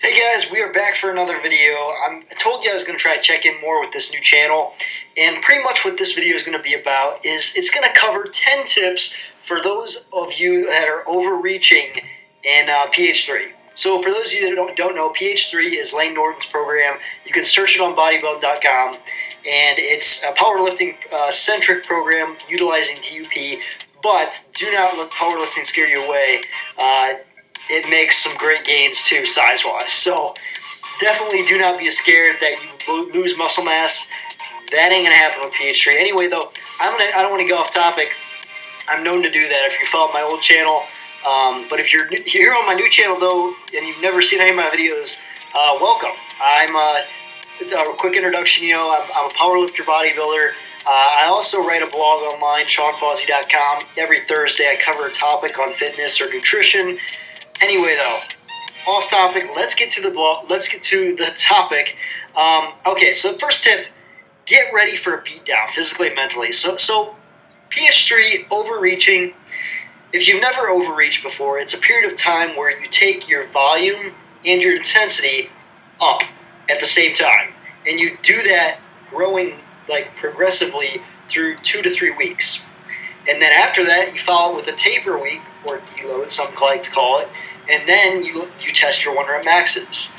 Hey guys, we are back for another video. I told you I was going to try to check in more with this new channel, and pretty much what this video is going to be about is it's going to cover 10 tips for those of you that are overreaching in PH3. So for those of you that don't know, PH3 is Lane Norton's program. You can search it on bodybuild.com, and it's a powerlifting centric program utilizing DUP, but do not let powerlifting scare you away. It makes some great gains too, size-wise. So definitely do not be scared that you lose muscle mass. That ain't gonna happen with PH3. Anyway, though, I don't want to go off topic. I'm known to do that if you follow my old channel. But if you're here on my new channel though, and you've never seen any of my videos, welcome. I'm a quick introduction. You know, I'm a powerlifter bodybuilder. I also write a blog online, SeanFawzi.com. Every Thursday, I cover a topic on fitness or nutrition. Anyway, though, off topic. Let's get to the blog. Let's get to the topic. Okay, so the first tip: get ready for a beatdown, physically and mentally. So PH3 overreaching. If you've never overreached before, it's a period of time where you take your volume and your intensity up at the same time, and you do that growing like progressively through 2 to 3 weeks. And then after that, you follow it with a taper week, or deload, some like to call it, and then you test your 1 rep maxes.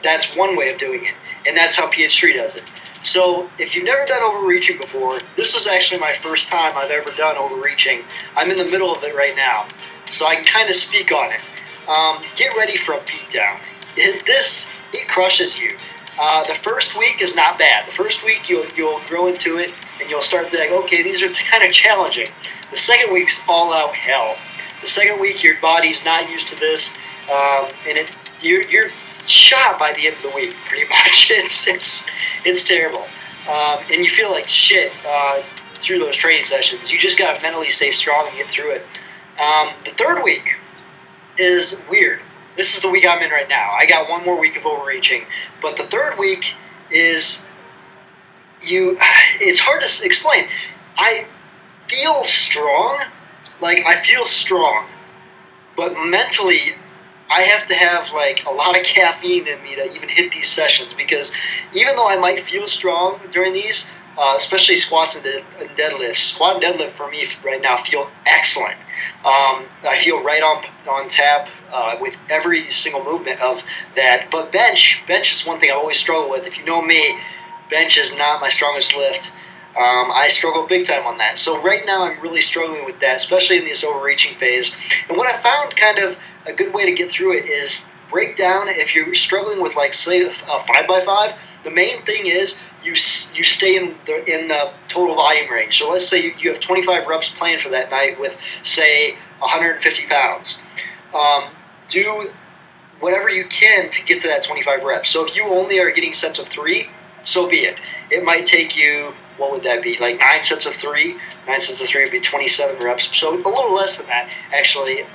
That's one way of doing it, and that's how PH3 does it. So if you've never done overreaching before, this was actually my first time I've ever done overreaching. I'm in the middle of it right now, so I can kind of speak on it. Get ready for a beatdown. It crushes you. The first week is not bad. The first week you'll grow into it, and you'll start to be like, okay, these are kind of challenging. The second week's all out hell. The second week, your body's not used to this, and you're shot by the end of the week, pretty much. It's terrible, and you feel like shit through those training sessions. You just gotta mentally stay strong and get through it. The third week is weird. This is the week I'm in right now. I got one more week of overreaching, but the third week is it's hard to explain. I feel strong, but mentally I have to have like a lot of caffeine in me to even hit these sessions, because even though I might feel strong during these, especially squats and deadlifts, squat and deadlift for me right now feel excellent. I feel right on tap with every single movement of that. But bench is one thing I've always struggled with. If you know me, bench is not my strongest lift. I struggle big time on that. So right now I'm really struggling with that, especially in this overreaching phase. And what I found kind of a good way to get through it is break down. If you're struggling with, like, say, a 5x5, the main thing is you stay in the total volume range. So let's say you have 25 reps planned for that night with, say, 150 pounds. Do whatever you can to get to that 25 reps. So if you only are getting sets of 3, so be it. It might take you, what would that be, like 9 sets of 3? 9 sets of 3 would be 27 reps. So a little less than that, actually.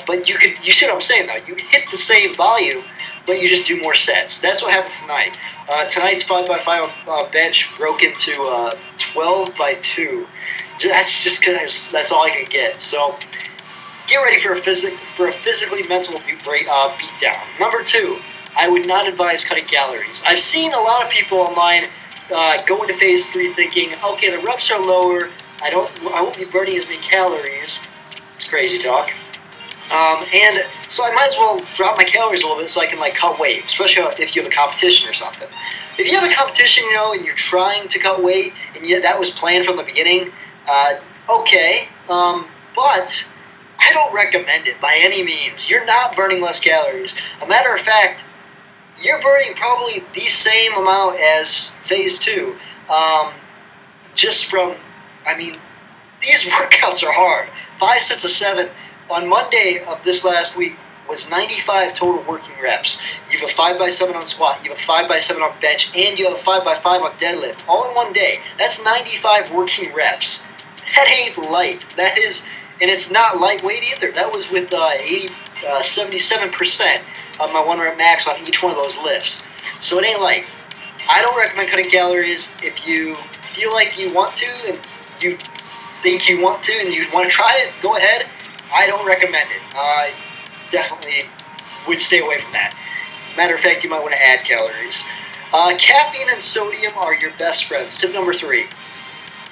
But you see what I'm saying, though. You hit the same volume, but you just do more sets. That's what happened tonight. Tonight's 5x5 bench broke into 12x2. That's just because that's all I could get. So get ready for a physically mental beatdown. Number 2, I would not advise cutting calories. I've seen a lot of people online go into phase 3 thinking, okay, the reps are lower, I won't be burning as many calories. It's crazy talk. And so I might as well drop my calories a little bit so I can, like, cut weight, especially if you have a competition or something. If you have a competition, you know, and you're trying to cut weight, and yet that was planned from the beginning, okay, but I don't recommend it by any means. You're not burning less calories. A matter of fact, you're burning probably the same amount as phase 2. Just from, I mean, these workouts are hard. 5 sets of 7. On Monday of this last week was 95 total working reps. You have a 5x7 on squat, you have a 5x7 on bench, and you have a 5x5 on deadlift, all in one day. That's 95 working reps. That ain't light. That is, and it's not lightweight either. That was with 77% of my 1 rep max on each one of those lifts. So it ain't light. I don't recommend cutting calories. If you feel like you want to, and you think you want to, and you want to try it, go ahead. I don't recommend it. I definitely would stay away from that. Matter of fact, you might want to add calories. Caffeine and sodium are your best friends. Tip number 3.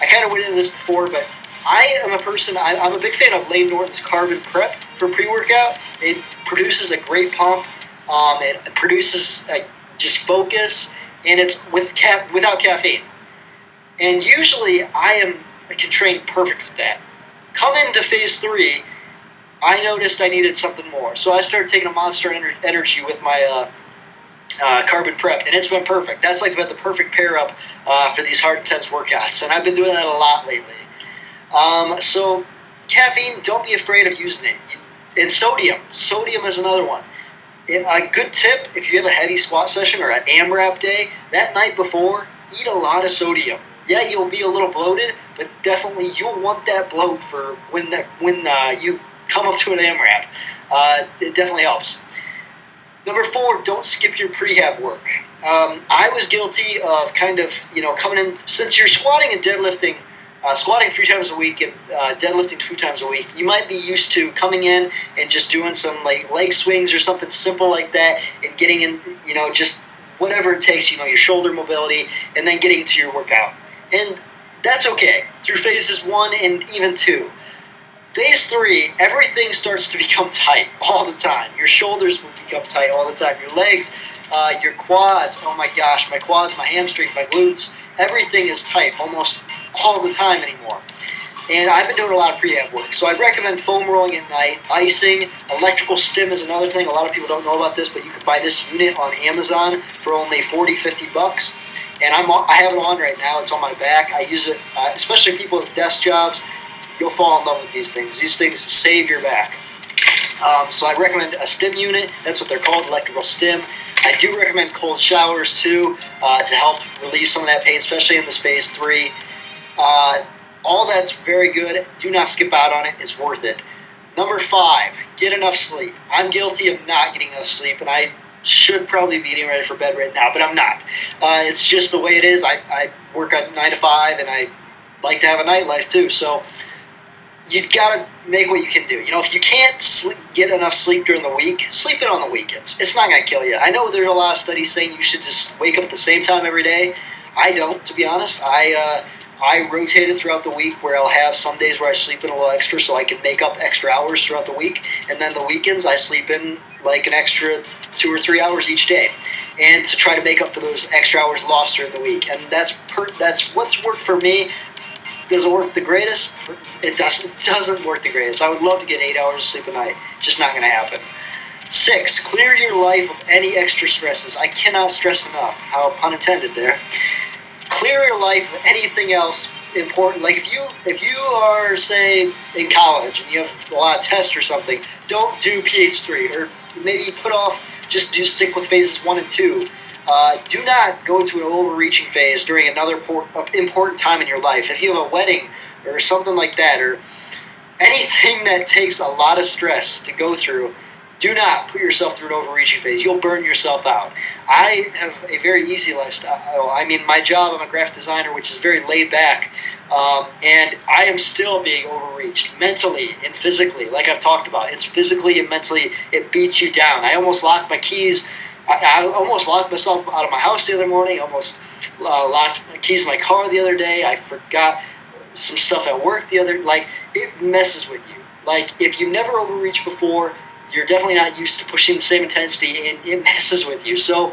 I kind of went into this before, but I am a person, I'm a big fan of Lane Norton's Carbon Prep for pre-workout. It produces a great pump. It produces just focus, and it's without caffeine. And usually I can train perfect for that. Come into phase 3, I noticed I needed something more. So I started taking a Monster Energy with my Carbon Prep, and it's been perfect. That's like been the perfect pair up for these hard, intense workouts, and I've been doing that a lot lately. So caffeine, don't be afraid of using it. And sodium is another one. A good tip, if you have a heavy squat session or an AMRAP day, that night before, eat a lot of sodium. Yeah, you'll be a little bloated, but definitely you'll want that bloat for when you come up to an AMRAP. It definitely helps. Number 4, don't skip your prehab work. I was guilty of kind of, coming in, since you're squatting and deadlifting, squatting 3 times a week and deadlifting 2 times a week, you might be used to coming in and just doing some like leg swings or something simple like that and getting in, just whatever it takes, your shoulder mobility, and then getting to your workout. And that's okay through phases 1 and even 2. Phase 3, everything starts to become tight all the time. Your shoulders will become tight all the time. Your legs, your quads, oh my gosh, my quads, my hamstrings, my glutes, everything is tight almost all the time anymore. And I've been doing a lot of prehab work. So I recommend foam rolling at night, icing, electrical stim is another thing. A lot of people don't know about this, but you can buy this unit on Amazon for only $40-50. And I have it on right now. It's on my back. I use it, especially people with desk jobs. You'll fall in love with these things. These things save your back. So I recommend a stim unit. That's what they're called, electrical stim. I do recommend cold showers too to help relieve some of that pain, especially in this phase 3. All that's very good. Do not skip out on it. It's worth it. Number 5, get enough sleep. I'm guilty of not getting enough sleep, and I should probably be getting ready for bed right now, but I'm not. It's just the way it is. I work at 9 to 5, and I like to have a nightlife too. So you gotta make what you can do. If you can't get enough sleep during the week, sleep in on the weekends. It's not gonna kill you. I know there are a lot of studies saying you should just wake up at the same time every day. I don't, to be honest. I rotate it throughout the week where I'll have some days where I sleep in a little extra so I can make up extra hours throughout the week. And then the weekends I sleep in like an extra 2 or 3 hours each day. And to try to make up for those extra hours lost during the week. And that's what's worked for me. Does it work the greatest? It doesn't work the greatest. I would love to get 8 hours of sleep a night. Just not going to happen. 6, clear your life of any extra stresses. I cannot stress enough, how pun intended there. Clear your life of anything else important. Like if you are, say, in college and you have a lot of tests or something, don't do PH3, or maybe just stick with phases 1 and 2. Do not go into an overreaching phase during another important time in your life. If you have a wedding or something like that, or anything that takes a lot of stress to go through, do not put yourself through an overreaching phase. You'll burn yourself out. I have a very easy lifestyle. I mean, my job, I'm a graphic designer, which is very laid back, and I am still being overreached mentally and physically, like I've talked about. It's physically and mentally, it beats you down. I almost locked my keys. I almost locked myself out of my house the other morning. I almost locked my keys in my car the other day. I forgot some stuff at work it messes with you. Like, if you've never overreached before, you're definitely not used to pushing the same intensity, and it messes with you. So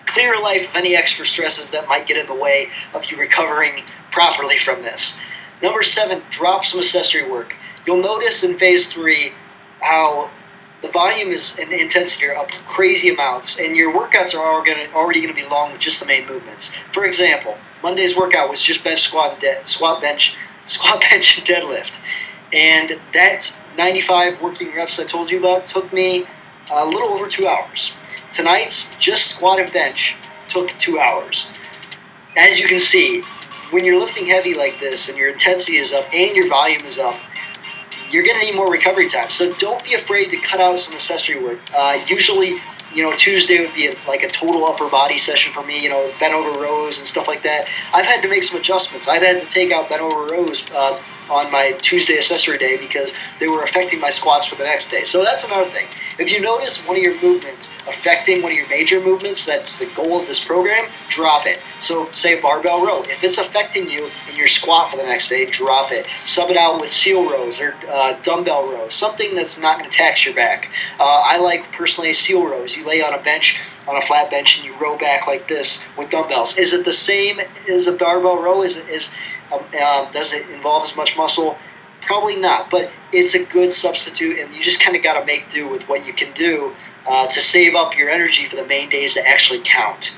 clear your life of any extra stresses that might get in the way of you recovering properly from this. Number 7, drop some accessory work. You'll notice in phase 3 how the volume and intensity are up crazy amounts, and your workouts are already going to be long with just the main movements. For example, Monday's workout was just bench, squat, bench, and deadlift. And that 95 working reps I told you about took me a little over 2 hours. Tonight's just squat and bench took 2 hours. As you can see, when you're lifting heavy like this and your intensity is up and your volume is up, you're going to need more recovery time. So don't be afraid to cut out some accessory work. Usually, Tuesday would be like a total upper body session for me, bent over rows and stuff like that. I've had to make some adjustments. I've had to take out bent over rows on my Tuesday accessory day because they were affecting my squats for the next day. So that's another thing. If you notice one of your movements affecting one of your major movements, that's the goal of this program, drop it. So say barbell row. If it's affecting you in your squat for the next day, drop it. Sub it out with seal rows or dumbbell rows, something that's not going to tax your back. I like personally seal rows. You lay on a bench, on a flat bench, and you row back like this with dumbbells. Is it the same as a barbell row? Does it involve as much muscle? Probably not, but it's a good substitute, and you just kind of got to make do with what you can do to save up your energy for the main days that actually count.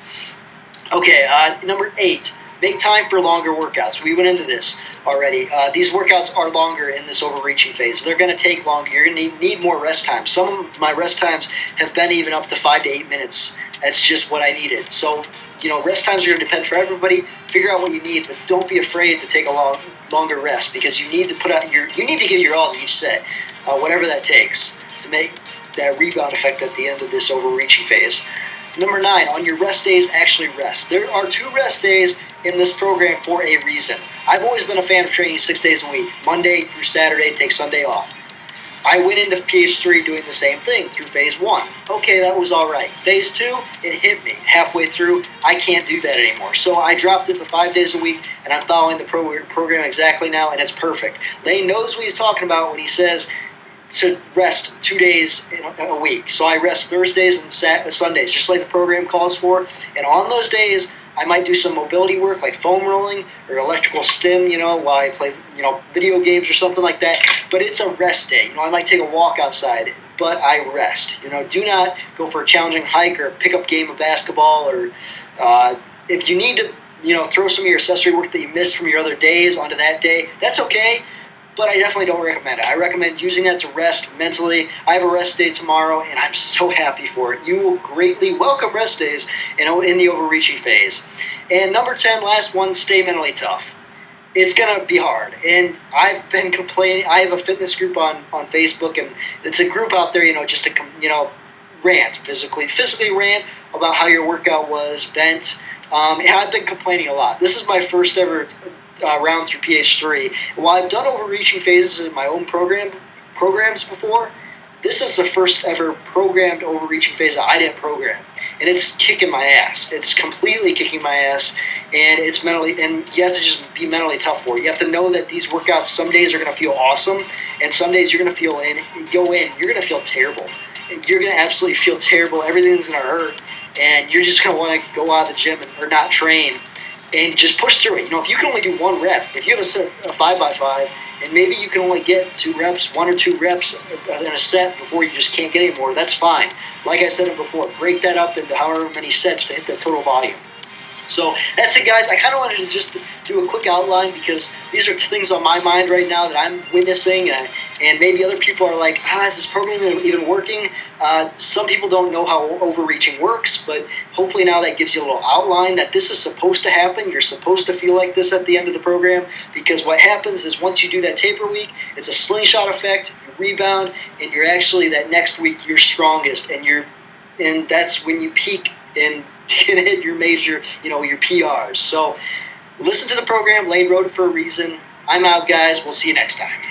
Okay, number 8, make time for longer workouts. We went into this already. These workouts are longer in this overreaching phase. They're going to take longer. You're going to need more rest time. Some of my rest times have been even up to 5 to 8 minutes. That's just what I needed. So, rest times are going to depend for everybody. Figure out what you need, but don't be afraid to take a longer rest because you need to you need to give your all to each set, whatever that takes to make that rebound effect at the end of this overreaching phase. Number 9, on your rest days, actually rest. There are 2 rest days in this program for a reason. I've always been a fan of training 6 days a week, Monday through Saturday, take Sunday off. I went into PH3 doing the same thing through phase 1. Okay, that was all right. Phase 2, it hit me. Halfway through, I can't do that anymore. So I dropped it to 5 days a week, and I'm following the program exactly now, and it's perfect. Lane knows what he's talking about when he says to rest 2 days a week. So I rest Thursdays and Sundays, just like the program calls for. And on those days, I might do some mobility work like foam rolling or electrical stim, while I play, video games or something like that. But it's a rest day. I might take a walk outside, but I rest. Do not go for a challenging hike or pick up game of basketball or if you need to, throw some of your accessory work that you missed from your other days onto that day, that's okay. But I definitely don't recommend it. I recommend using that to rest mentally. I have a rest day tomorrow, and I'm so happy for it. You will greatly welcome rest days in the overreaching phase. And number 10, last one, stay mentally tough. It's going to be hard. And I've been complaining. I have a fitness group on Facebook, and it's a group out there, just to, rant, physically rant about how your workout was, vent. And I've been complaining a lot. This is my first ever round through PH3. While I've done overreaching phases in my own programs before, this is the first ever programmed overreaching phase that I didn't program, and it's kicking my ass. It's completely kicking my ass, and it's mentally. And you have to just be mentally tough for it. You have to know that these workouts some days are going to feel awesome, and some days you're going to you're going to feel terrible. You're going to absolutely feel terrible. Everything's going to hurt, and you're just going to want to go out of the gym or not train. And just push through it. If you can only do 1 rep, if you have a 5x5, and maybe you can only get 2 reps, 1 or 2 reps in a set before you just can't get any more, that's fine. Like I said before, break that up into however many sets to hit the total volume. So that's it, guys. I kind of wanted to just do a quick outline because these are things on my mind right now that I'm witnessing, and maybe other people are like, is this program even working? Some people don't know how overreaching works, but hopefully now that gives you a little outline that this is supposed to happen. You're supposed to feel like this at the end of the program because what happens is once you do that taper week, it's a slingshot effect, you rebound, and you're actually that next week you're strongest, and that's when you peak and can hit your major, your PRs. So listen to the program. Lane wrote it for a reason. I'm out, guys. We'll see you next time.